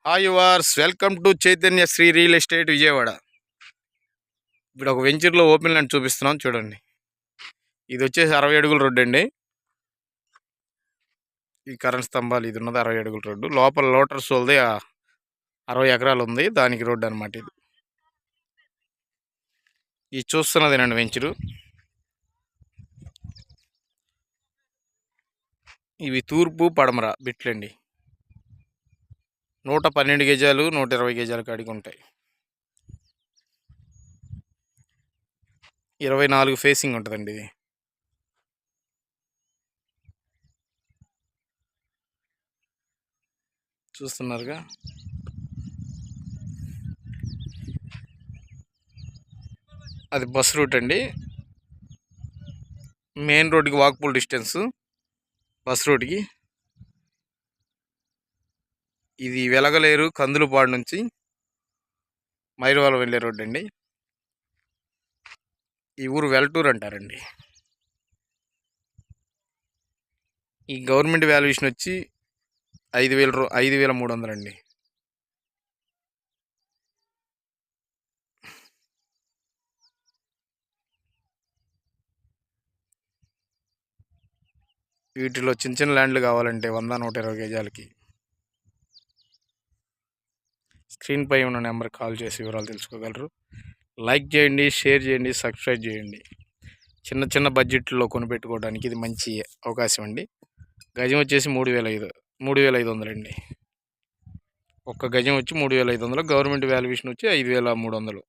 Hi yours, welcome to Chaitanya Sri real estate Vijayawada. ఇప్పుడు ఒక వెంచర్లో ఓపెన్ ల్యాండ్ చూపిస్తున్నాం చూడండి. ఇది వచ్చేసి 60 అడుగుల రోడ్డు అండి. ఈ కరెంట్ స్తంభాలు ఇది ఉన్నది 60 అడుగుల రోడ్డు. లోపల లోటర్స్ వాళ్ళది 60 ఎకరాలు ఉంది, దానికి రోడ్డు అనమాట. ఇది చూస్తున్నదేనండి వెంచరు. ఇవి తూర్పు పడమర బిట్లండి. 112 గజాలు 120 గజాల కాడికి ఉంటాయి. 24 ఫేసింగ్ ఉంటుందండి ఇది. చూస్తున్నారుగా. అది బస్ రూట్ అండి. మెయిన్ రోడ్డుకి వాక్బుల్ డిస్టెన్స్ బస్ రూట్కి. ఇది వెలగలేరు కందులపాడు నుంచి మైరువాల వెళ్ళే రోడ్డు అండి. ఈ ఊరు వెల్టూరు అంటారండి. ఈ గవర్నమెంట్ వాల్యుయేషన్ వచ్చి 5,300 అండి. వీటిలో చిన్న చిన్న ల్యాండ్లు కావాలంటే 100-120 గజాలకి స్క్రీన్ పై ఉన్న నెంబర్కి కాల్ చేసి వివరాలు తెలుసుకోగలరు. లైక్ చేయండి, షేర్ చేయండి, సబ్స్క్రైబ్ చేయండి. చిన్న చిన్న బడ్జెట్లో కొనిపెట్టుకోవడానికి ఇది మంచి అవకాశం అండి. గజం వచ్చేసి 3,500 అండి. ఒక్క గజం వచ్చి 3,500. గవర్నమెంట్ వాల్యుయేషన్ వచ్చి 5,300.